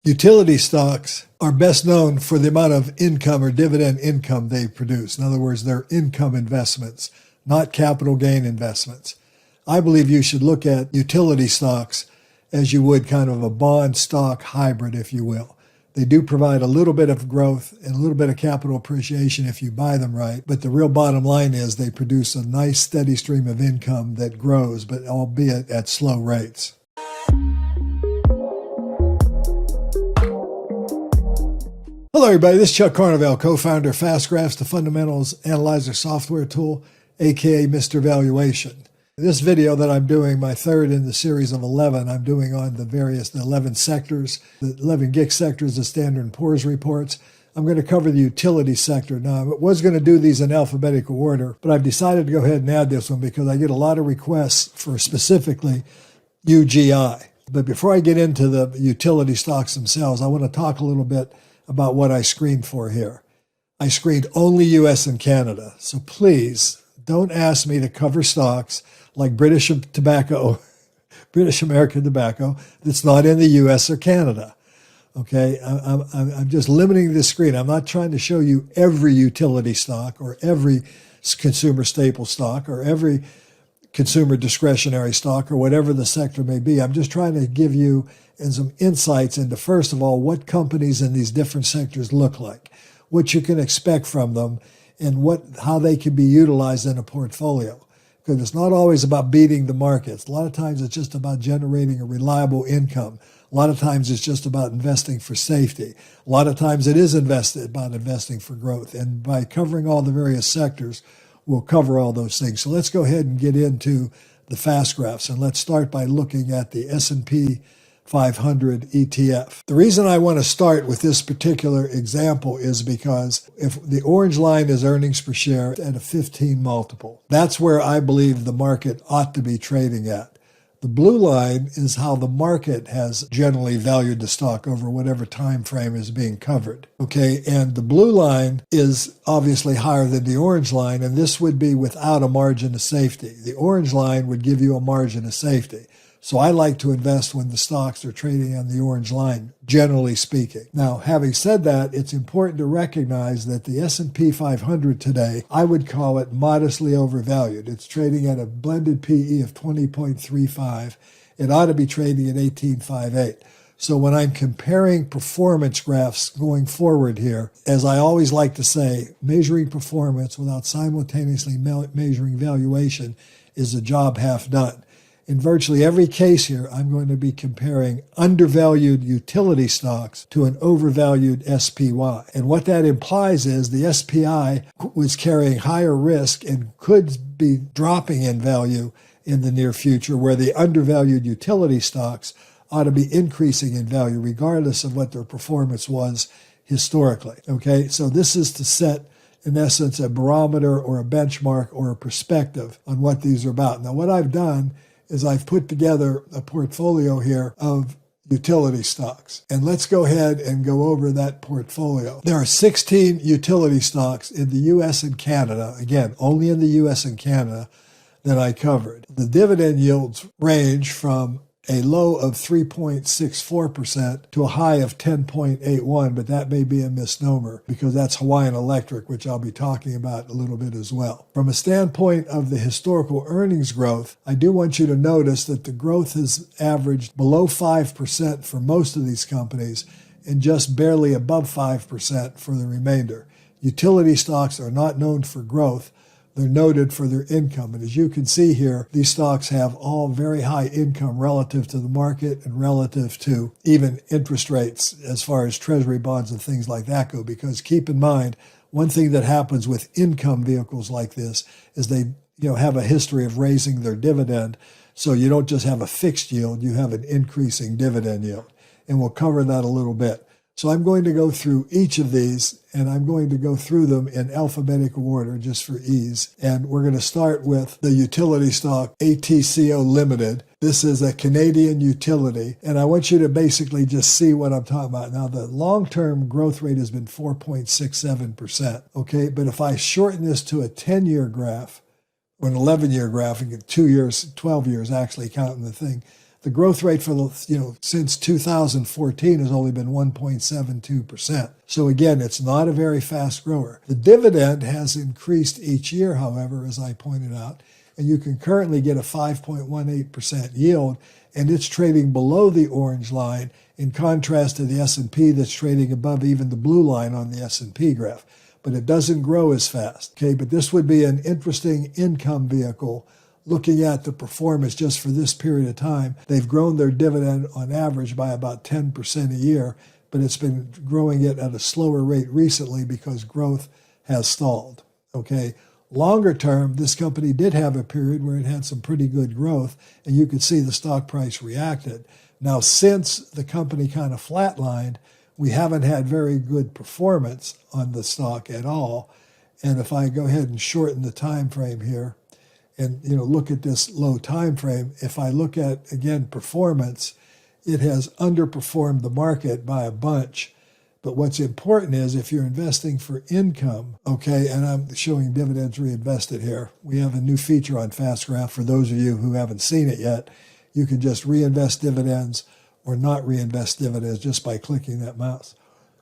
Utility stocks are best known for the amount of income or dividend income they produce. In other words, they're income investments, not capital gain investments. I believe you should look at utility stocks as you would kind of a bond stock hybrid, if you will. They do provide a little bit of growth and a little bit of capital appreciation if you buy them right. But the real bottom line is they produce a nice steady stream of income that grows, but albeit at slow rates. Hello, everybody. This is Chuck Carnevale, co-founder of FastGraphs, the fundamentals analyzer software tool, a.k.a. Mr. Valuation. This video that I'm doing, my third in the series of 11, I'm doing on the 11 sectors, the 11 GIC sectors, the Standard & Poor's reports. I'm going to cover the utility sector. Now, I was going to do these in alphabetical order, but I've decided to go ahead and add this one because I get a lot of requests for specifically UGI. But before I get into the utility stocks themselves, I want to talk a little bit about what I screened for here. I screened only US and Canada. So please don't ask me to cover stocks like British American Tobacco that's not in the US or Canada. Okay, I'm just limiting this screen. I'm not trying to show you every utility stock or every consumer staple stock or every consumer discretionary stock or whatever the sector may be. I'm just trying to give you some insights into, first of all, what companies in these different sectors look like, what you can expect from them, and how they can be utilized in a portfolio. Because it's not always about beating the markets. A lot of times it's just about generating a reliable income. A lot of times it's just about investing for safety. A lot of times it is about investing for growth. And by covering all the various sectors, we'll cover all those things. So let's go ahead and get into the fast graphs. And let's start by looking at the S&P 500 ETF. The reason I want to start with this particular example is because if the orange line is earnings per share at a 15 multiple, that's where I believe the market ought to be trading at. The blue line is how the market has generally valued the stock over whatever time frame is being covered. Okay, and the blue line is obviously higher than the orange line, and this would be without a margin of safety. The orange line would give you a margin of safety. So I like to invest when the stocks are trading on the orange line, generally speaking. Now, having said that, it's important to recognize that the S&P 500 today, I would call it modestly overvalued. It's trading at a blended PE of 20.35. It ought to be trading at 18.58. So when I'm comparing performance graphs going forward here, as I always like to say, measuring performance without simultaneously measuring valuation is a job half done. In virtually every case here, I'm going to be comparing undervalued utility stocks to an overvalued SPY. And what that implies is the SPI was carrying higher risk and could be dropping in value in the near future, where the undervalued utility stocks ought to be increasing in value regardless of what their performance was historically. Okay, so this is to set, in essence, a barometer or a benchmark or a perspective on what these are about. Now, what I've done is I've put together a portfolio here of utility stocks. And let's go ahead and go over that portfolio. There are 16 utility stocks in the US and Canada, again, only in the US and Canada, that I covered. The dividend yields range from a low of 3.64% to a high of 10.81%, but that may be a misnomer because that's Hawaiian Electric, which I'll be talking about a little bit as well. From a standpoint of the historical earnings growth, I do want you to notice that the growth has averaged below 5% for most of these companies and just barely above 5% for the remainder. Utility stocks are not known for growth. They're noted for their income. And as you can see here, these stocks have all very high income relative to the market and relative to even interest rates as far as treasury bonds and things like that go. Because keep in mind, one thing that happens with income vehicles like this is they have a history of raising their dividend. So you don't just have a fixed yield, you have an increasing dividend yield. And we'll cover that a little bit. So I'm going to go through each of these, and I'm going to go through them in alphabetical order just for ease. And we're going to start with the utility stock ATCO Ltd. This is a Canadian utility, and I want you to basically just see what I'm talking about. Now, the long-term growth rate has been 4.67%, okay? But if I shorten this to a 10-year graph, or an 11-year graph, and get 2 years, 12 years actually counting the thing, The growth rate for since 2014 has only been 1.72%. So again, it's not a very fast grower. The dividend has increased each year, however, as I pointed out, and you can currently get a 5.18% yield, and it's trading below the orange line in contrast to the S&P that's trading above even the blue line on the S&P graph. But it doesn't grow as fast. Okay, but this would be an interesting income vehicle. Looking at the performance just for this period of time, they've grown their dividend on average by about 10% a year, but it's been growing it at a slower rate recently because growth has stalled. Okay, longer term, this company did have a period where it had some pretty good growth, and you could see the stock price reacted. Now, since the company kind of flatlined, we haven't had very good performance on the stock at all. And if I go ahead and shorten the time frame here, and look at this low time frame, if I look at, again, performance, it has underperformed the market by a bunch. But what's important is if you're investing for income, okay, and I'm showing dividends reinvested here. We have a new feature on FastGraph. For those of you who haven't seen it yet, you can just reinvest dividends or not reinvest dividends just by clicking that mouse.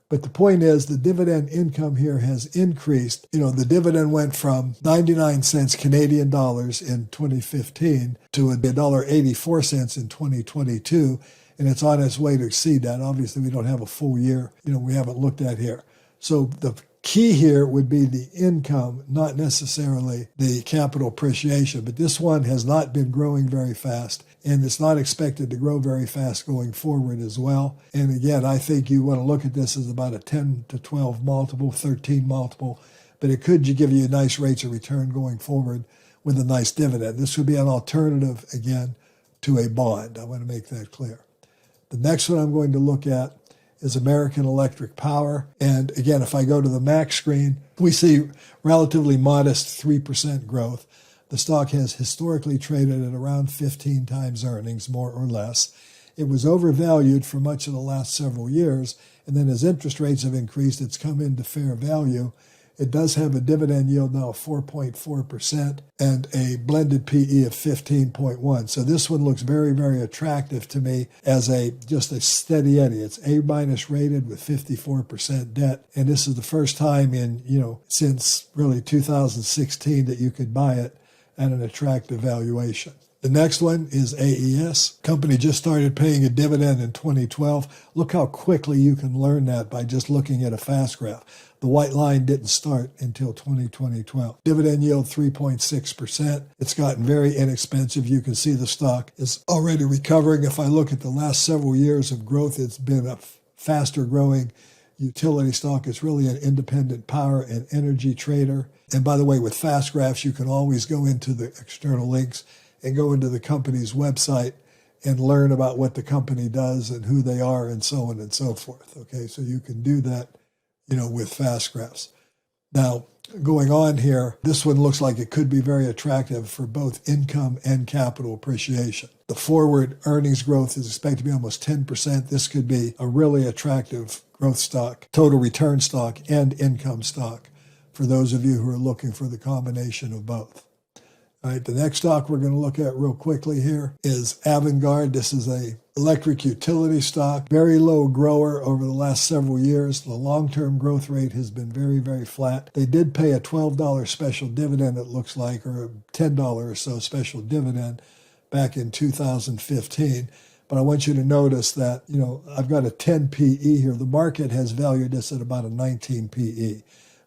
But the point is the dividend income here has increased. The dividend went from 99 cents Canadian dollars in 2015 to $1.84 in 2022, and it's on its way to exceed that. Obviously, we don't have a full year, we haven't looked at here. So the key here would be the income, not necessarily the capital appreciation. But this one has not been growing very fast, and it's not expected to grow very fast going forward as well. And again, I think you want to look at this as about a 10 to 12 multiple, 13 multiple, but it could give you nice rates of return going forward with a nice dividend. This would be an alternative, again, to a bond. I want to make that clear. The next one I'm going to look at is American Electric Power. And again, if I go to the Mac screen, we see relatively modest 3% growth. The stock has historically traded at around 15 times earnings, more or less. It was overvalued for much of the last several years, and then as interest rates have increased, it's come into fair value. It does have a dividend yield now of 4.4% and a blended PE of 15.1. So this one looks very, very attractive to me as just a steady Eddie. It's A- rated with 54% debt. And this is the first time since really 2016 that you could buy it at an attractive valuation. The next one is AES. Company just started paying a dividend in 2012. Look how quickly you can learn that by just looking at a fast graph. The white line didn't start until 2012. Dividend yield 3.6%. It's gotten very inexpensive. You can see the stock is already recovering. If I look at the last several years of growth, it's been a faster growing utility stock. It's really an independent power and energy trader. And by the way, with fast graphs, you can always go into the external links and go into the company's website and learn about what the company does and who they are and so on and so forth. Okay, so you can do that, with fast graphs. Now, going on here, this one looks like it could be very attractive for both income and capital appreciation. The forward earnings growth is expected to be almost 10%. This could be a really attractive growth stock, total return stock, and income stock for those of you who are looking for the combination of both. All right, the next stock we're going to look at real quickly here is Avangrid. This is a electric utility stock, very low grower over the last several years. The long-term growth rate has been very, very flat. They did pay a $12 special dividend, it looks like, or a $10 or so special dividend back in 2015. But I want you to notice that, I've got a 10 PE here. The market has valued this at about a 19 PE.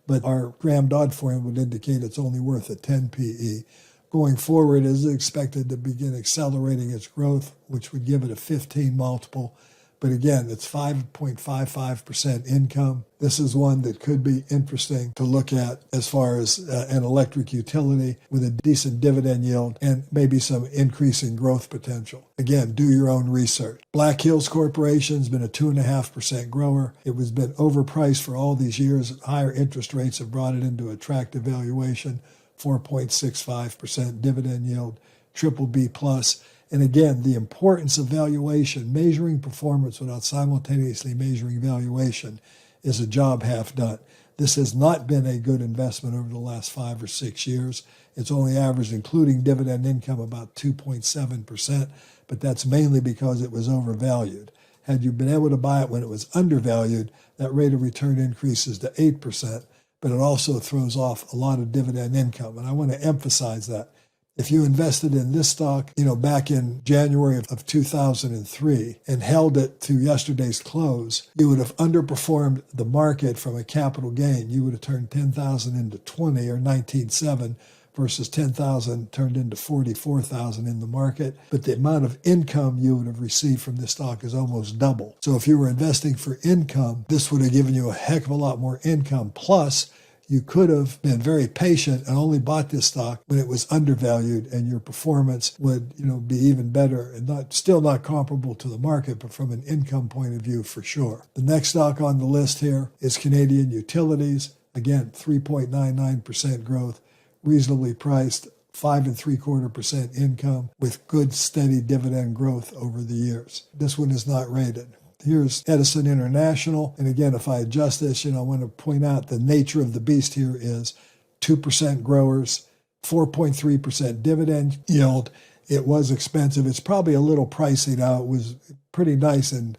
But our Graham-Dodd formula would indicate it's only worth a 10 PE. Going forward, is expected to begin accelerating its growth, which would give it a 15 multiple. But again, it's 5.55% income. This is one that could be interesting to look at as far as an electric utility with a decent dividend yield and maybe some increasing growth potential. Again, do your own research. Black Hills Corporation has been a 2.5% grower. It was been overpriced for all these years. Higher interest rates have brought it into attractive valuation. 4.65% dividend yield, BBB+. And again, the importance of valuation, measuring performance without simultaneously measuring valuation, is a job half done. This has not been a good investment over the last 5 or 6 years. It's only averaged, including dividend income, about 2.7%. but that's mainly because it was overvalued. Had you been able to buy it when it was undervalued, that rate of return increases to 8%, but it also throws off a lot of dividend income. And I want to emphasize that. If you invested in this stock, back in January of 2003 and held it to yesterday's close, you would have underperformed the market from a capital gain. You would have turned 10,000 into 20 or 19.7 versus 10,000 turned into 44,000 in the market. But the amount of income you would have received from this stock is almost double. So if you were investing for income, this would have given you a heck of a lot more income. Plus, you could have been very patient and only bought this stock when it was undervalued, and your performance would, be even better and still not comparable to the market, but from an income point of view for sure. The next stock on the list here is Canadian Utilities. Again, 3.99% growth, reasonably priced, 5.75% income with good steady dividend growth over the years. This one is not rated. Here's Edison International. And again, if I adjust this, I want to point out the nature of the beast here is 2% growers, 4.3% dividend yield. It was expensive. It's probably a little pricey now. It was pretty nice in,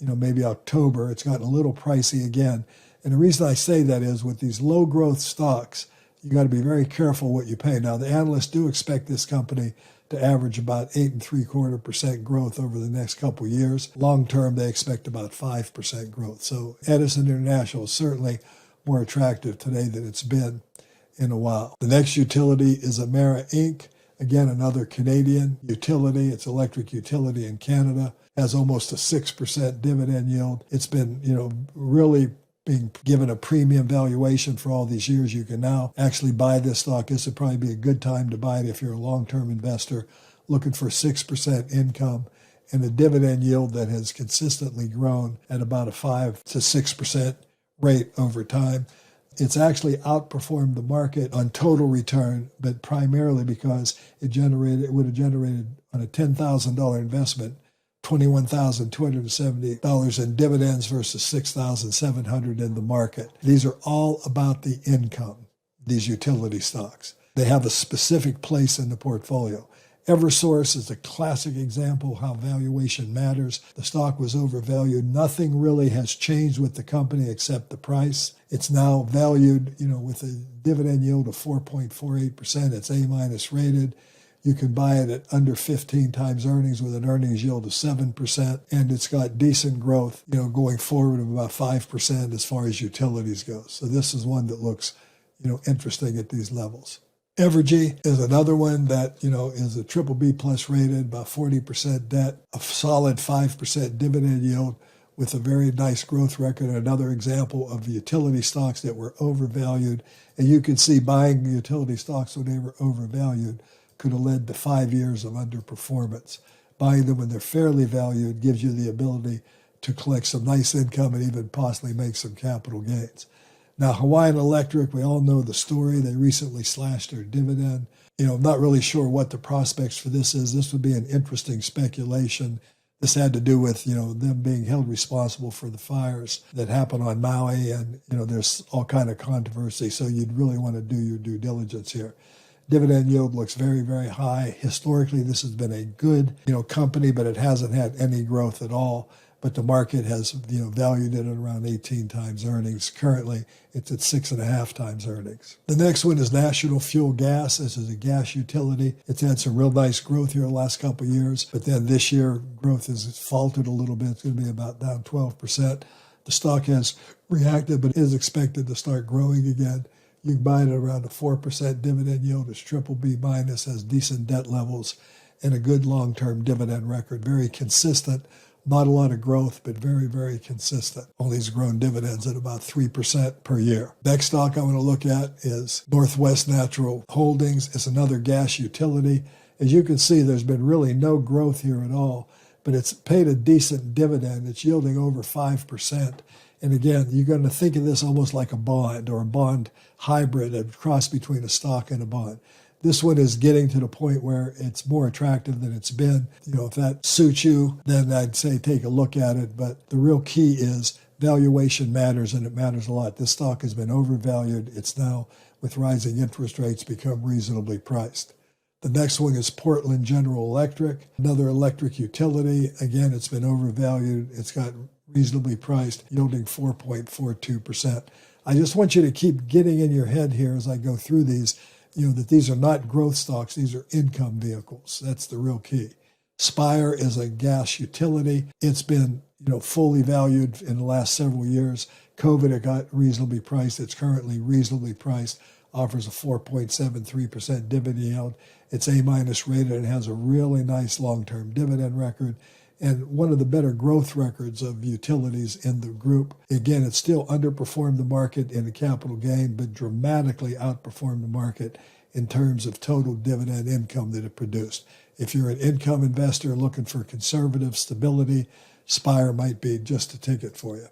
maybe October. It's gotten a little pricey again. And the reason I say that is with these low growth stocks, you got to be very careful what you pay. Now, the analysts do expect this company to average about 8.75% growth over the next couple of years. Long term, they expect about 5% growth. So Edison International is certainly more attractive today than it's been in a while. The next utility is Emera Inc. Again, another Canadian utility. It's electric utility in Canada. Has almost a 6% dividend yield. It's been, really being given a premium valuation for all these years. You can now actually buy this stock. This would probably be a good time to buy it if you're a long-term investor looking for 6% income and a dividend yield that has consistently grown at about a 5 to 6% rate over time. It's actually outperformed the market on total return, but primarily because it would have generated on a $10,000 investment $21,270 in dividends versus $6,700 in the market. These are all about the income, these utility stocks. They have a specific place in the portfolio. Eversource is a classic example of how valuation matters. The stock was overvalued. Nothing really has changed with the company except the price. It's now valued, with a dividend yield of 4.48%. It's A- rated. You can buy it at under 15 times earnings with an earnings yield of 7%, and it's got decent growth, going forward of about 5% as far as utilities go. So this is one that looks, interesting at these levels. Evergy is another one that, is a triple B plus rated, about 40% debt, a solid 5% dividend yield with a very nice growth record. Another example of the utility stocks that were overvalued. And you can see buying utility stocks when they were overvalued could have led to 5 years of underperformance. Buying them when they're fairly valued gives you the ability to collect some nice income and even possibly make some capital gains. Now, Hawaiian Electric, we all know the story. They recently slashed their dividend. I'm not really sure what the prospects for this is. This would be an interesting speculation. This had to do with, them being held responsible for the fires that happened on Maui. And, there's all kind of controversy. So you'd really want to do your due diligence here. Dividend yield looks very, very high. Historically, this has been a good, company, but it hasn't had any growth at all. But the market has, valued it at around 18 times earnings. Currently, it's at 6.5 times earnings. The next one is National Fuel Gas. This is a gas utility. It's had some real nice growth here the last couple of years, but then this year, growth has faltered a little bit. It's going to be about down 12%. The stock has reacted, but is expected to start growing again. You can buy it at around a 4% dividend yield. It's triple B minus, has decent debt levels, and a good long-term dividend record. Very consistent. Not a lot of growth, but very, very consistent. Only has grown dividends at about 3% per year. Next stock I want to look at is Northwest Natural Holdings. It's another gas utility. As you can see, there's been really no growth here at all, but it's paid a decent dividend. It's yielding over 5%. And again, you're going to think of this almost like a bond or a bond hybrid, a cross between a stock and a bond. This one is getting to the point where it's more attractive than it's been. If that suits you, then I'd say take a look at it. But the real key is valuation matters, and it matters a lot. This stock has been overvalued. It's now, with rising interest rates, become reasonably priced. The next one is Portland General Electric, another electric utility. Again, it's been overvalued. It's got reasonably priced, yielding 4.42%. I just want you to keep getting in your head here as I go through these, that these are not growth stocks. These are income vehicles. That's the real key. Spire is a gas utility. It's been, fully valued in the last several years. COVID, it got reasonably priced. It's currently reasonably priced, offers a 4.73% dividend yield. It's A- rated and has a really nice long-term dividend record and one of the better growth records of utilities in the group. Again, it still underperformed the market in the capital gain, but dramatically outperformed the market in terms of total dividend income that it produced. If you're an income investor looking for conservative stability, Spire might be just a ticket for you.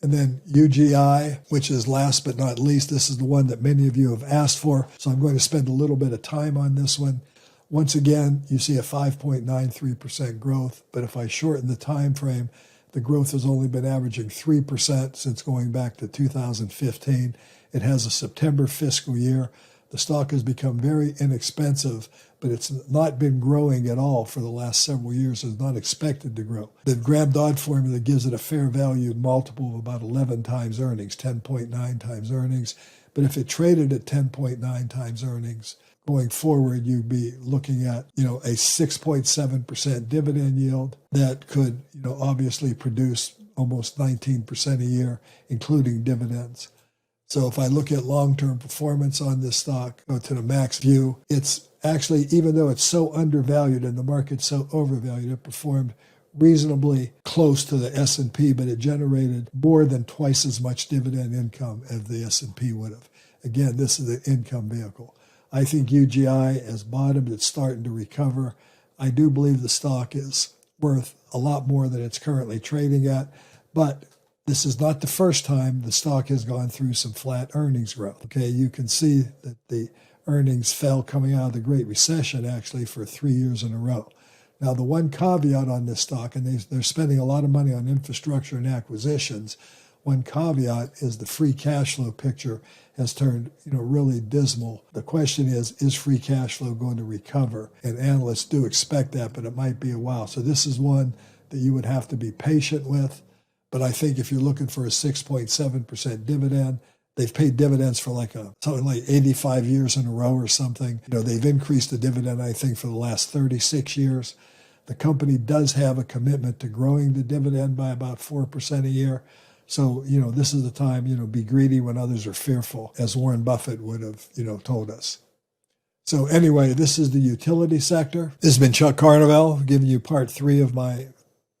And then UGI, which is last but not least, this is the one that many of you have asked for, so I'm going to spend a little bit of time on this one. Once again, you see a 5.93% growth, but if I shorten the time frame, the growth has only been averaging 3% since going back to 2015. It has a September fiscal year. The stock has become very inexpensive, but it's not been growing at all for the last several years. It's not expected to grow. The Graham-Dodd formula gives it a fair value multiple of about 11 times earnings, 10.9 times earnings. But if it traded at 10.9 times earnings, going forward, you'd be looking at, a 6.7% dividend yield that could, obviously produce almost 19% a year, including dividends. So if I look at long-term performance on this stock, go to the max view, it's actually, even though it's so undervalued and the market's so overvalued, it performed reasonably close to the S&P, but it generated more than twice as much dividend income as the S&P would have. Again, this is an income vehicle. I think UGI has bottomed. It's starting to recover. I do believe the stock is worth a lot more than it's currently trading at, but this is not the first time the stock has gone through some flat earnings growth. Okay, you can see that the earnings fell coming out of the Great Recession actually for 3 years in a row. Now, the one caveat on this stock, and they're spending a lot of money on infrastructure and acquisitions, one caveat is the free cash flow picture has turned, really dismal. The question is free cash flow going to recover? And analysts do expect that, but it might be a while. So this is one that you would have to be patient with. But I think if you're looking for a 6.7% dividend, they've paid dividends for something like 85 years in a row or something. They've increased the dividend, I think, for the last 36 years. The company does have a commitment to growing the dividend by about 4% a year. So, this is the time, be greedy when others are fearful, as Warren Buffett would have, told us. So anyway, this is the utility sector. This has been Chuck Carnevale giving you part 3 of my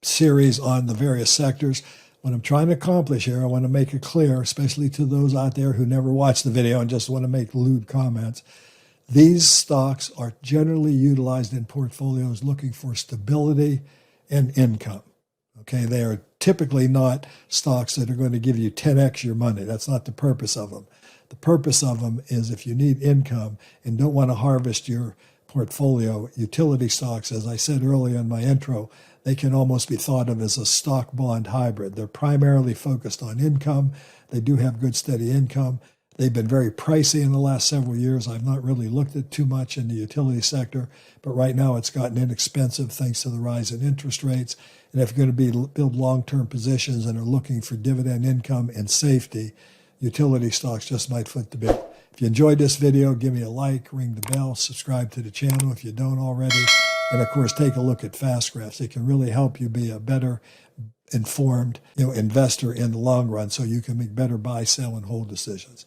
series on the various sectors. What I'm trying to accomplish here, I want to make it clear, especially to those out there who never watched the video and just want to make lewd comments. These stocks are generally utilized in portfolios looking for stability and income. Okay, they are typically not stocks that are going to give you 10x your money. That's not the purpose of them. The purpose of them is if you need income and don't want to harvest your portfolio, utility stocks, as I said earlier in my intro, they can almost be thought of as a stock bond hybrid. They're primarily focused on income. They do have good steady income. They've been very pricey in the last several years. I've not really looked at too much in the utility sector, but right now it's gotten inexpensive thanks to the rise in interest rates. And if you're going to build long-term positions and are looking for dividend income and safety, utility stocks just might foot the bill. If you enjoyed this video, give me a like, ring the bell, subscribe to the channel if you don't already. And of course, take a look at fast graphs. It can really help you be a better informed, investor in the long run so you can make better buy, sell, and hold decisions.